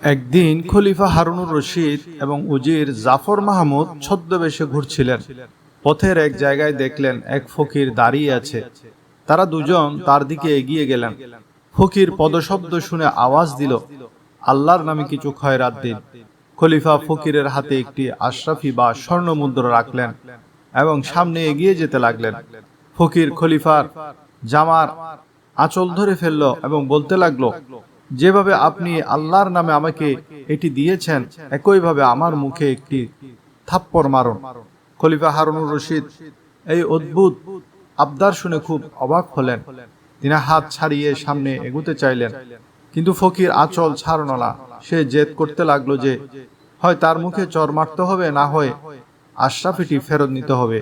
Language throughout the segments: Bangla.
একদিন খলিফা হারুনুর রশিদ এবং উজির জাফর মাহমুদ ছদ্মবেশে ঘুরছিলেন। পথের এক জায়গায় দেখলেন এক ফকির দাঁড়িয়ে আছে। তারা দুজন তার দিকে এগিয়ে গেলেন। ফকির পদশব্দ শুনে আওয়াজ দিল, আল্লাহর নামে কিছু খয়রাত দিন। খলিফা ফকিরের হাতে একটি আশরাফি বা স্বর্ণ মুদ্রা রাখলেন এবং সামনে এগিয়ে যেতে লাগলেন। ফকির খলিফার জামার আঁচল ধরে ফেলল এবং বলতে লাগলো, যেভাবে আপনি আল্লাহর নামে আমাকে এটি দিয়েছেন, একইভাবে আমার মুখে একটি থাপ্পড় মারুন। খলিফা হারুনুর রশিদ এই অদ্ভুত আবদার শুনে খুব অবাক হলেন। তিনি হাত ছাড়িয়ে সামনে এগুতে চাইলেন, কিন্তু ফকির আঁচল ছাড়ল না। সে জেদ করতে লাগলো যে হয় তার মুখে চর মারতে হবে, না হয় আশরাফিটি ফেরত নিতে হবে।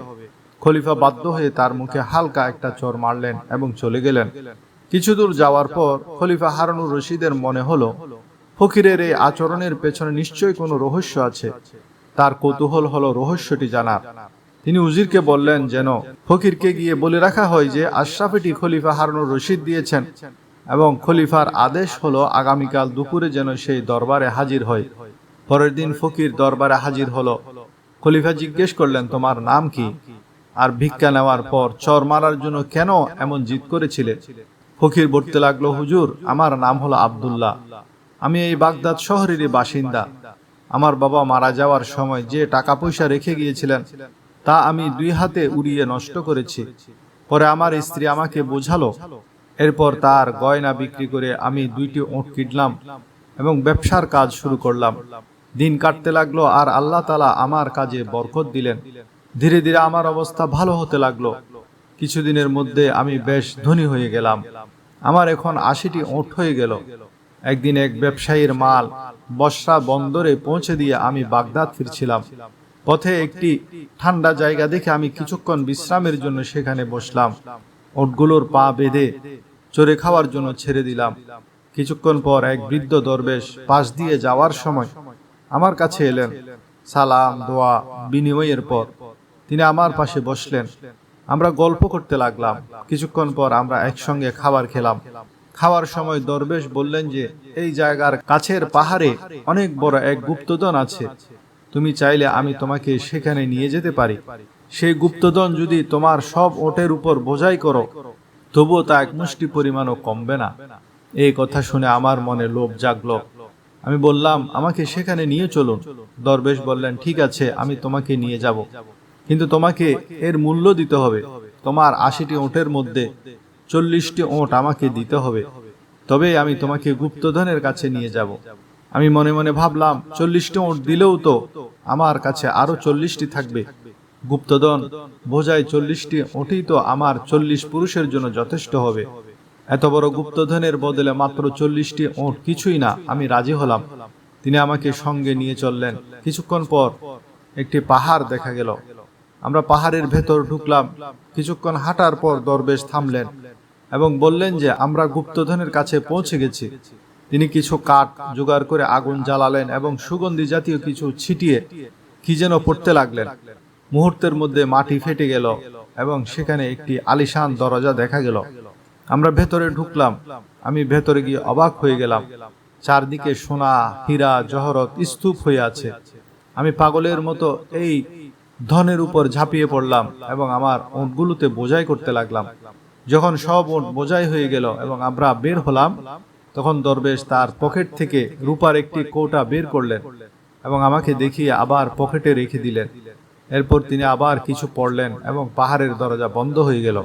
খলিফা বাধ্য হয়ে তার মুখে হালকা একটা চর মারলেন এবং চলে গেলেন। কিছু দূর যাওয়ার পর খলিফা হারুনুর রশিদের মনে হলো, ফকিরের এই আচরণের পেছনে নিশ্চয়ই কোনো রহস্য আছে। তার কৌতূহল হলো রহস্যটি জানার। তিনি উজিরকে বললেন যেন ফকিরকে গিয়ে বলে রাখা হয় যে আশরাফিটি খলিফা হারুনুর রশিদ দিয়েছেন এবং খলিফার আদেশ হলো আগামীকাল দুপুরে যেন সেই দরবারে হাজির হয়। পরের দিন ফকির দরবারে হাজির হলো। খলিফা জিজ্ঞেস করলেন, তোমার নাম কি, আর ভিক্ষা নেওয়ার পর চর মারার জন্য কেন এমন জিদ করেছিলে? ফকির বলতে লাগলো, হুজুর, আমার নাম হলো আব্দুল্লাহ। আমি এই বাগদাদ শহরেরই বাসিন্দা। আমার বাবা মারা যাওয়ার সময় যে টাকা পয়সা রেখে গিয়েছিলেন তা আমি 2 হাতে উড়িয়ে নষ্ট করেছি। পরে আমার স্ত্রী আমাকে বোঝালো। এরপর তার গয়না বিক্রি করে আমি 2টি ওঁট কিনলাম এবং ব্যবসার কাজ শুরু করলাম। দিন কাটতে লাগলো আর আল্লাহ তাআলা আমার কাজে বরকত দিলেন। ধীরে ধীরে আমার অবস্থা ভালো হতে লাগলো। কিছুদিনের মধ্যে আমি বেশ ধনী হয়ে গেলাম। আমার এখন 80টি ওঁট হয়ে গেল। একদিন এক ব্যবসায়ীর মাল বসরা বন্দরে পৌঁছে দিয়ে আমি বাগদাদ ফিরছিলাম। পথে একটি ঠান্ডা জায়গা দেখে আমি কিছুক্ষণ বিশ্রামের জন্য সেখানে বসলাম। ওটগুলোর পা বেঁধে চড়ে খাওয়ার জন্য ছেড়ে দিলাম। কিছুক্ষণ পর এক বৃদ্ধ দরবেশ পাশ দিয়ে যাওয়ার সময় আমার কাছে এলেন। সালাম দোয়া বিনিময়ের পর তিনি আমার পাশে বসলেন। আমরা গল্প করতে লাগলাম। কিছুক্ষণ পর আমরা একসঙ্গে খাবার খেলাম। খাওয়ার সময় দরবেশ বললেন যে এই জায়গার কাছের পাহাড়ে অনেক বড় এক গুপ্তধন আছে। তুমি চাইলে আমি তোমাকে সেখানে নিয়ে যেতে পারি। সেই গুপ্তধন যদি তোমার সব ওটের উপর বোঝাই করো, তবুও তা এক মুষ্টি পরিমাণও কমবে না। এই কথা শুনে আমার মনে লোভ জাগলো। আমি বললাম, আমাকে সেখানে নিয়ে চলুন। দরবেশ বললেন, ঠিক আছে, আমি তোমাকে নিয়ে যাব, কিন্তু তোমাকে এর মূল্য দিতে হবে। তোমার 80টি ওঁটের মধ্যে 40টি ওঁট আমাকে দিতে হবে, তবেই আমি তোমাকে গুপ্তধনের কাছে নিয়ে যাব। আমি মনে মনে ভাবলাম, 40টি ওঁট দিলেও তো আমার কাছে আরো 40টি থাকবে। গুপ্তধন বোঝায় 40টি ওঁটই তো আমার 40 পুরুষের জন্য যথেষ্ট হবে। এত বড় গুপ্তধনের বদলে মাত্র 40টি ওঁট কিছুই না। আমি রাজি হলাম। তিনি আমাকে সঙ্গে নিয়ে চললেন। কিছুক্ষণ পর একটি পাহাড় দেখা গেল। আমরা পাহাড়ের ভেতর ঢুকলাম। কিছুক্ষণ হাঁটার পর দরবেশ থামলেন এবং বললেন যে আমরা গুপ্তধনের কাছে পৌঁছে গেছি। তিনি কিছু কাঠ জোগাড় করে আগুন জ্বালালেন এবং সুগন্ধি জাতীয় কিছু ছিটিয়ে কি যেন পড়তে লাগলেন। মুহূর্তের মধ্যে মাটি ফেটে গেল এবং সেখানে একটি আলিশান দরজা দেখা গেল। আমরা ভেতরে ঢুকলাম। আমি ভেতরে গিয়ে অবাক হয়ে গেলাম। চারদিকে সোনা, হীরা, জহরত স্তূপ হয়ে আছে। আমি পাগলের মতো এই ধনের উপর ঝাঁপিয়ে পড়লাম এবং আমার ওঁটগুলোতে বোঝাই করতে লাগলাম। যখন সব ওঁট বোঝাই হয়ে গেল এবং আমরা বের হলাম, তখন দরবেশ তার পকেট থেকে রূপার একটি কৌটা বের করলেন এবং আমাকে দেখিয়ে আবার পকেটে রেখে দিলেন। এরপর তিনি আবার কিছু পড়লেন এবং পাহাড়ের দরজা বন্ধ হয়ে গেল।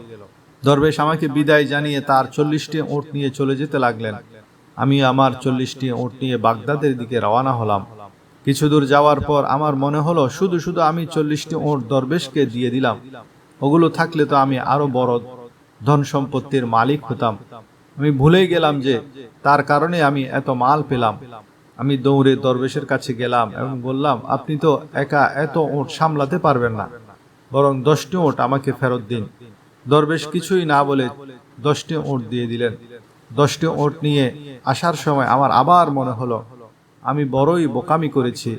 দরবেশ আমাকে বিদায় জানিয়ে তার 40টি ওঁট নিয়ে চলে যেতে লাগলেন। আমি আমার 40টি ওঁট নিয়ে বাগদাদের দিকে রওনা হলাম। কিছু দূর যাওয়ার পর আমার মনে হলো, শুধু শুধু আমি 40টি ওঁট দরবেশকে দিয়ে দিলাম। ওগুলো থাকলে তো আমি আরো বড় ধন সম্পত্তির মালিক হতাম। আমি ভুলেই গেলাম যে তার কারণে আমি এত মাল পেলাম। আমি দৌড়ে দরবেশের কাছে গেলাম এবং বললাম, আপনি তো একা এত ওঁট সামলাতে পারবেন না, বরং 10টি ওঁট আমাকে ফেরত দিন। দরবেশ কিছুই না বলে 10টি ওঁট দিয়ে দিলেন। 10টি ওঁট নিয়ে আসার সময় আমার আবার মনে হলো, আমি বড়ই বোকামি করেছি,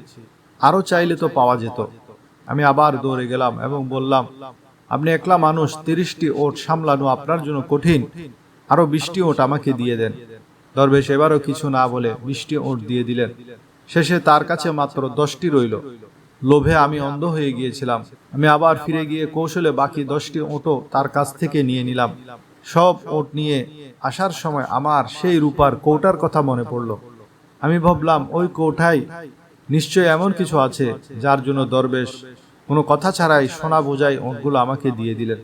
আরো চাইলে তো পাওয়া যেত। আমি আবার দৌড়ে গেলাম এবং বললাম, আপনি একলা মানুষ, 30টি ওঁট সামলানো আপনার জন্য কঠিন, আরো 20টি ওঁট আমাকে দিয়ে দেন। দরবেশ এবারও কিছু না বলে 20টি উট দিয়ে দিলেন। শেষে তার কাছে মাত্র 10টি রইল। লোভে আমি অন্ধ হয়ে গিয়েছিলাম। আমি আবার ফিরে গিয়ে কৌশলে বাকি 10টি উটও তার কাছ থেকে নিয়ে নিলাম। সব উট নিয়ে আসার সময় আমার সেই রূপার কৌটার কথা মনে পড়ল। আমি ভাবলাম ওই কৌটায় নিশ্চয় এমন কিছু আছে যার জন্য দরবেশ কোনো কথা ছাড়াই সোনা বোঝাই উটগুলো আমাকে দিয়ে দিলেন।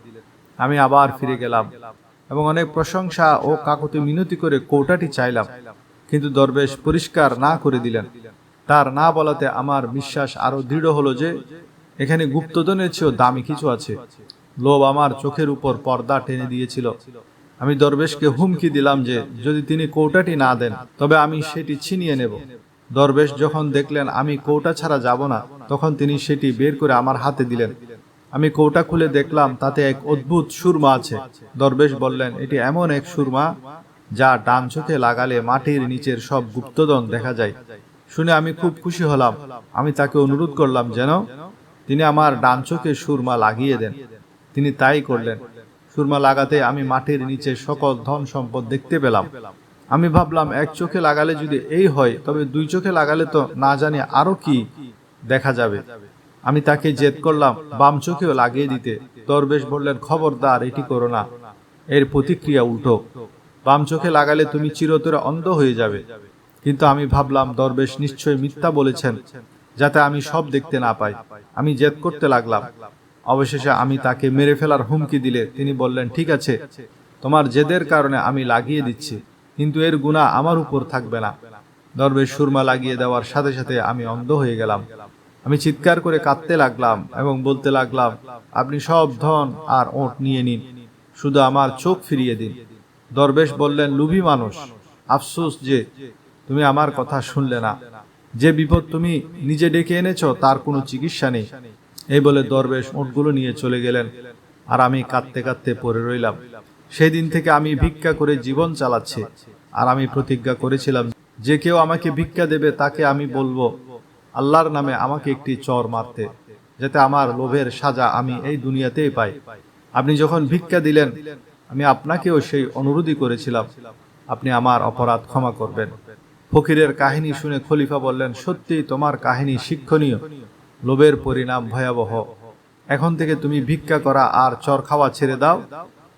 আমি আবার ফিরে গেলাম এবং অনেক প্রশংসা ও কাকুতি মিনতি করে কৌটাটি চাইলাম, কিন্তু দরবেশ পরিষ্কার না করে দিলেন। তার না বলাতে আমার বিশ্বাস আরো দৃঢ় হলো যে এখানে গুপ্তধনের চেয়েও দামি কিছু আছে। লোভ আমার চোখের উপর পর্দা টেনে দিয়েছিল। আমি দরবেশকে হুমকি দিলাম যে যদি তিনি কৌটাটি না দেন তবে আমি সেটি ছিনিয়ে নেব। দরবেশ যখন দেখলেন আমি কৌটা ছাড়া যাব না, তখন তিনি সেটি বের করে আমার হাতে দিলেন। আমি কৌটা খুলে দেখলাম তাতে এক অদ্ভুত সুরমা আছে। দরবেশ বললেন, এটি এমন এক সুরমা যা ডান চোখে লাগালে মাটির নিচের সব গুপ্তধন দেখা যায়। শুনে আমি খুব খুশি হলাম। আমি তাকে অনুরোধ করলাম যেন তিনি আমার ডান চোখে সুরমা লাগিয়ে দেন। তিনি তাই করলেন। সুরমা লাগাতে আমি মাটির নিচে সকল ধন সম্পদ দেখতে পেলাম। আমি ভাবলাম এক চোখে লাগালে যদি এই হয় তবে 2 চোখে লাগালে তো না জানি আরো কি দেখা যাবে। আমি তাকে জেদ করলাম বাম চোখেও লাগিয়ে দিতে। দরবেশ বললেন, খবরদার, এটি করো না, এর প্রতিক্রিয়া উল্টো। বাম চোখে লাগালে তুমি চিরতরে অন্ধ হয়ে যাবে। কিন্তু আমি ভাবলাম দরবেশ নিশ্চয়ই মিথ্যা বলেছেন যাতে আমি সব দেখতে না পাই। আমি জেদ করতে লাগলাম। অবশেষে আমি তাকে মেরে ফেলার হুমকি দিলে তিনি বললেন, ঠিক আছে, তোমার জেদের কারণে আমি লাগিয়ে দিচ্ছি, কিন্তু এর গুনাহ আমার উপর থাকবে না। দরবেশ সুরমা লাগিয়ে দেওয়ার সাথে সাথে আমি অন্ধ হয়ে গেলাম। আমি চিৎকার করে কাঁদতে লাগলাম এবং বলতে লাগলাম, আপনি সব ধন আর ওট নিয়ে নিন, শুধু আমার চোখ ফিরিয়ে দিন। দরবেশ বললেন, লুভী মানুষ, আফসোস যে তুমি আমার কথা শুনলে না। যে বিপদ তুমি নিজে ডেকে এনেছ তার কোনো চিকিৎসা নেই। এই বলে দরবেশ উটগুলো নিয়ে চলে গেলেন, আর আমি কাঁদতে কাঁদতে পড়ে রইলাম। সেই দিন থেকে আমি ভিক্ষা করে জীবন চালাচ্ছি। আর আমি প্রতিজ্ঞা করেছিলাম যে কেউ আমাকে ভিক্ষা দেবে তাকে আমি বলবো আল্লাহর নামে আমাকে একটি চর মারতে, যাতে আমার লোভের সাজা আমি এই দুনিয়াতেই পাই। আপনি যখন ভিক্ষা দিলেন আমি আপনাকেও সেই অনুরোধই করেছিলাম। আপনি আমার অপরাধ ক্ষমা করবেন। ফকিরের কাহিনী শুনে খলিফা বললেন, সত্যি তোমার কাহিনী শিক্ষণীয়। লোভের পরিণাম ভয়াবহ। এখন থেকে তুমি ভিক্ষা করা আর চর খাওয়া ছেড়ে দাও।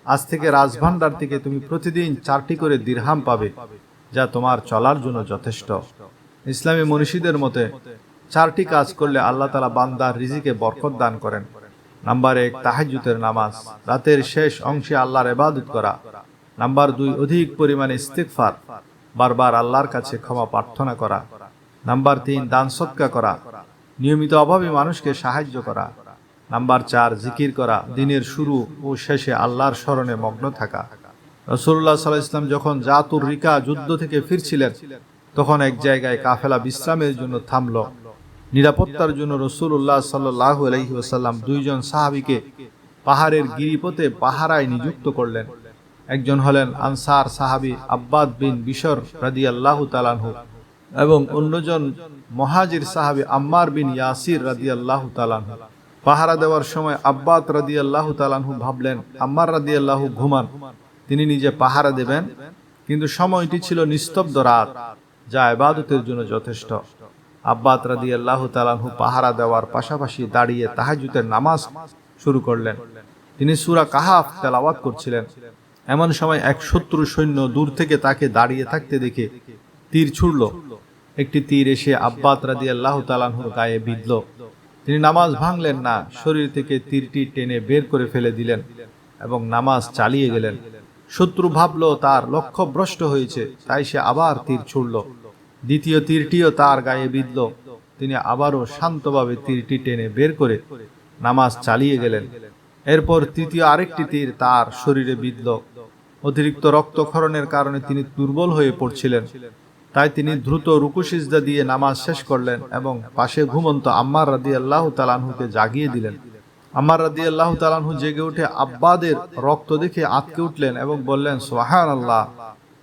আজ থেকে রাজভান্ডার থেকে তুমি প্রতিদিন 4টি করে দিরহাম পাবে, যা তোমার চলার জন্য যথেষ্ট। ইসলামী মনীষীদের মতে 4টি কাজ করলে আল্লাহ তাআলা বান্দার রিজিকে বরকত দান করেন। নাম্বার 1, তাহাজ্জুদের নামাজ, রাতের শেষ অংশে আল্লাহর ইবাদত করা। নাম্বার 2, অধিক পরিমাণে ইস্তিগফার, বারবার আল্লাহর কাছে ক্ষমা প্রার্থনা করা। নাম্বার 3, দান সদকা করা, নিয়মিত অভাবী মানুষকে সাহায্য করা। নাম্বার 4, জিকির করা, দিনের শুরু ও শেষে আল্লাহর স্মরণে মগ্ন থাকা। রাসূলুল্লাহ সাল্লাল্লাহু আলাইহি ওয়াসাল্লাম যখন জাতুর রিকা যুদ্ধ থেকে ফিরছিলেন তখন এক জায়গায় কাফেলা বিশ্রামের জন্য থামল। নিরাপত্তার জন্য রাসূলুল্লাহ সাল্লাল্লাহু আলাইহি ওয়াসাল্লাম 2 জন সাহাবীকে পাহাড়ের গিরিপথে পাহারায় নিযুক্ত করলেন। একজন হলেন আনসার সাহাবী আব্বাদ বিন বিশর রাদিয়াল্লাহু তাআলা আনহু এবং অন্যজন মুহাজির সাহাবী আম্মার বিন ইয়াসির রাদিয়াল্লাহু তাআলা আনহু। পাহারা দেওয়ার সময় আব্বাদ রাদিয়াল্লাহু তাআলা আনহু ভাবলেন আম্মার রাদিয়াল্লাহু ঘুমান, তিনি নিজে পাহারা দেবেন, কিন্তু সময়টি ছিল নিস্তব্ধ রাত, যা ইবাদতের জন্য যথেষ্ট। আব্বাদ রাদিয়াল্লাহু তাআলা আনহু পাহারা দেওয়ার পাশাপাশি দাঁড়িয়ে তাহাজ্জুদের নামাজ শুরু করলেন। তিনি সূরা কাহাফ তেলাওয়াত করছিলেন। এমন সময় এক শত্রু সৈন্য দূর থেকে তাকে দাঁড়িয়ে থাকতে দেখে তীর ছুড়ল। একটি তীর এসে আব্বাদ রাদিয়াল্লাহু তাআলা আনহুর গায়ে বিঁধল। তিনি নামাজ ভাঙলেন না, শরীর থেকে তীরটি টেনে বের করে ফেলে দিলেন এবং নামাজ চালিয়ে গেলেন। শত্রু ভাবল তার লক্ষ্য ভ্রষ্ট হয়েছে, তাই সে আবার তীর ছুড়ল। দ্বিতীয় তীরটিও তার গায়ে বিঁধল। তিনি আবারও শান্তভাবে তীরটি টেনে বের করে নামাজ চালিয়ে গেলেন। এরপর তৃতীয় আরেকটি তীর তার শরীরে বিঁধল। অতিরিক্ত রক্তক্ষরণের কারণে তিনি দুর্বল হয়ে পড়ছিলেন, তাই তিনি দ্রুত রুকু সিজদা দিয়ে নামাজ শেষ করলেন এবং পাশে ঘুমন্ত আম্মার রাদিয়াল্লাহু তাআলা আনহুকে জাগিয়ে দিলেন। আম্মার রাদিয়াল্লাহু তাআলা আনহু জেগে উঠে আব্বাদের রক্ত দেখে আঁতকে উঠলেন এবং বললেন, সুবহানাল্লাহ,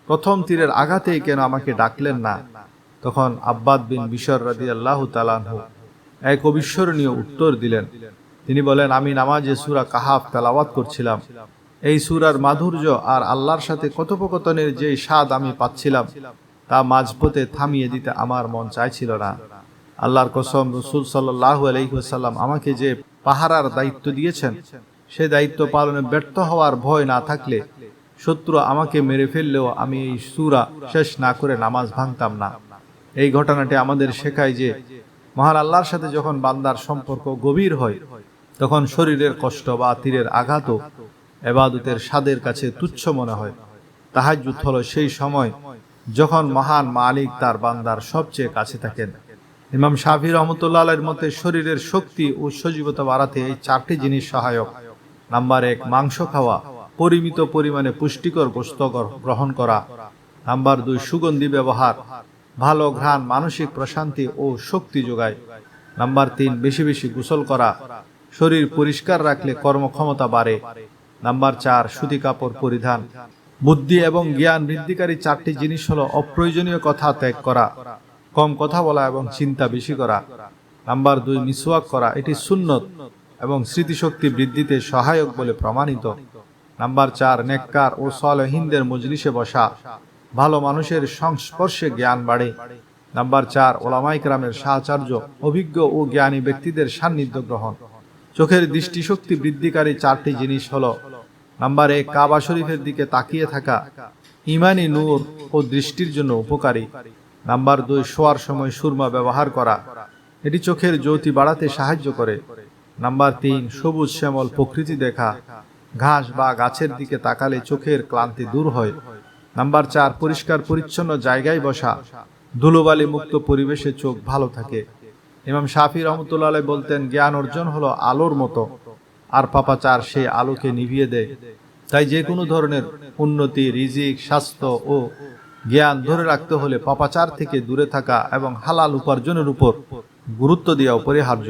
প্রথম তীরের আঘাতেই কেন আমাকে ডাকলেন না? তখন আব্বাদ বিন বিশর রাদিয়াল্লাহু তাআলা আনহু এক অবিস্মরণীয় উত্তর দিলেন। তিনি বলেন, আমি নামাজে সূরা কাহাফ তেলাওয়াত করছিলাম। এই সূরার মাধুর্য আর আল্লাহর সাথে কথোপকথনের যে স্বাদ আমি পাচ্ছিলাম তা মাঝপথে থামিয়ে দিতে আমার মন চাইছিল না। আল্লাহর কসম, রাসূল সাল্লাল্লাহু আলাইহি ওয়াসাল্লাম আমাকে যে পাহারার দায়িত্ব দিয়েছেন সে দায়িত্ব পালনে ব্যর্থ হওয়ার ভয় না থাকলে শত্রু আমাকে মেরে ফেললেও আমি এই সূরা শেষ না করে নামাজ ভাঙতাম না। এই ঘটনাটি আমাদের শেখায় যে মহান আল্লাহর সাথে যখন বান্দার সম্পর্ক গভীর হয় তখন শরীরের কষ্ট বা তীরের আঘাতও ইবাদতের স্বাদের কাছে তুচ্ছ মনে হয়। তাহাজ্জুদ হলো সেই সময় যখন মহান মালিক তার বান্দার সবচেয়ে কাছে থাকেন। ইমাম শাফি রহমতুল্লাহ আলাইহির মতে শরীরের শক্তি ও সজীবতা বাড়াতে এই 4টি জিনিস সহায়ক। নাম্বার 1, মাংস খাওয়া, পরিমিত পরিমাণে পুষ্টিকর গোশত গ্রহণ করা। নাম্বার 2, সুগন্ধি ব্যবহার, ভালো ঘ্রাণ মানসিক প্রশান্তি ও শক্তি যোগায়। নাম্বার 3, বেশি বেশি গোসল করা, শরীর পরিষ্কার রাখলে কর্মক্ষমতা বাড়ে। নাম্বার 4, সুতি কাপড় পরিধান। বুদ্ধি এবং জ্ঞান বৃদ্ধিকারী 4টি জিনিস হলো অপ্রয়োজনীয় কথা ত্যাগ করা, কম কথা বলা এবং চিন্তা বেশি করা। নাম্বার 2, মিসওয়াক করা, এটি সুন্নত এবং স্মৃতিশক্তি বৃদ্ধিতে সহায়ক বলে প্রমাণিত। নাম্বার 4, নেককার ও সালেহিনদের মজলিসে বসা, ভালো মানুষের সংস্পর্শে জ্ঞান বাড়ে। নাম্বার 4, ওলামায়ে কেরামের সাহচর্য, অভিজ্ঞ ও জ্ঞানী ব্যক্তিদের সান্নিধ্য গ্রহণ। চোখের দৃষ্টিশক্তি বৃদ্ধিকারী 4টি জিনিস হলো নাম্বার 1, কাবা শরীফের দিকে তাকিয়ে থাকা, ঈমানি নূর ও দৃষ্টির জন্য উপকারী। নাম্বার 2, শোয়ার সময় সুরমা ব্যবহার করা, এটি চোখের জ্যোতি বাড়াতে সাহায্য করে। নাম্বার 3, সবুজ শ্যামল প্রকৃতি দেখা, ঘাস বা গাছের দিকে তাকালে চোখের ক্লান্তি দূর হয়। নাম্বার 4, পরিষ্কার পরিচ্ছন্ন জায়গায় বসা, ধুলোবালি মুক্ত পরিবেশে চোখ ভালো থাকে। ইমাম শাফি রহমতুল্লাহ আলাইহি বলতেন, জ্ঞান অর্জন হলো আলোর মতো, আর পাপাচার সেই আলোকে নিভিয়ে দেয়। তাই যে কোনো ধরনের উন্নতি, রিজিক, স্বাস্থ্য ও জ্ঞান ধরে রাখতে হলে পাপাচার থেকে দূরে থাকা এবং হালাল উপার্জনের উপর গুরুত্ব দেওয়া অপরিহার্য।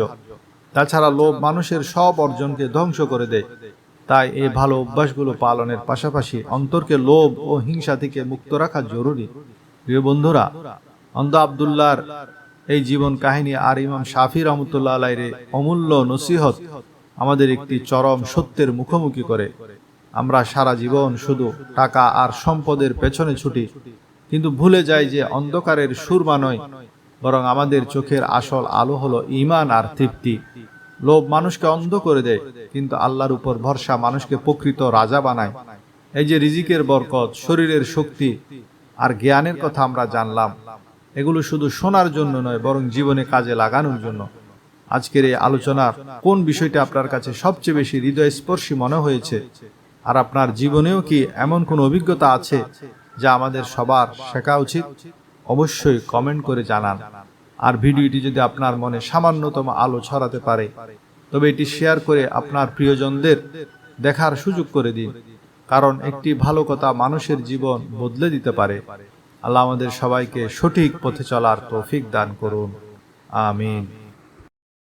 তাছাড়া লোভ মানুষের সব অর্জনকে ধ্বংস করে দেয়। তাই এই ভালো অভ্যাসগুলো পালনের পাশাপাশি অন্তরকে লোভ ও হিংসা থেকে মুক্ত রাখা জরুরি। প্রিয় বন্ধুরা, অন্ধ আব্দুল্লাহর এই জীবন কাহিনী আর ইমাম শাফি রহমতুল্লাহ আলাইহির অমূল্য নসিহত আমাদের একটি চরম সত্যের মুখোমুখি করে। আমরা সারা জীবন শুধু টাকা আর সম্পদের পেছনে ছুটি, কিন্তু ভুলে যাই যে অন্ধকারের সুরমা নয়, বরং আমাদের চোখের আসল আলো হলো ঈমান আর তৃপ্তি। লোভ মানুষকে অন্ধ করে দেয়, কিন্তু আল্লাহর উপর ভরসা মানুষকে প্রকৃত রাজা বানায়। এই যে রিজিকের বরকত, শরীরের শক্তি আর জ্ঞানের কথা আমরা জানলাম, এগুলো শুধু শোনার জন্য নয়, বরং জীবনে কাজে লাগানোর জন্য। আজকের এই আলোচনার কোন বিষয়টা আপনার কাছে সবচেয়ে বেশি হৃদয়স্পর্শী মনে হয়েছে? আর আপনার জীবনেও কি এমন কোন অভিজ্ঞতা আছে যা আমাদের সবার শেখা উচিত? অবশ্যই কমেন্ট করে জানান। আর ভিডিওটি যদি আপনার মনে সামান্যতম আলো ছড়াতে পারে, তবে এটি শেয়ার করে আপনার প্রিয়জনদের দেখার সুযোগ করে দিন, কারণ একটি ভালো কথা মানুষের জীবন বদলে দিতে পারে। আল্লাহ আমাদের সবাইকে সঠিক পথে চলার তৌফিক দান করুন। আমিন।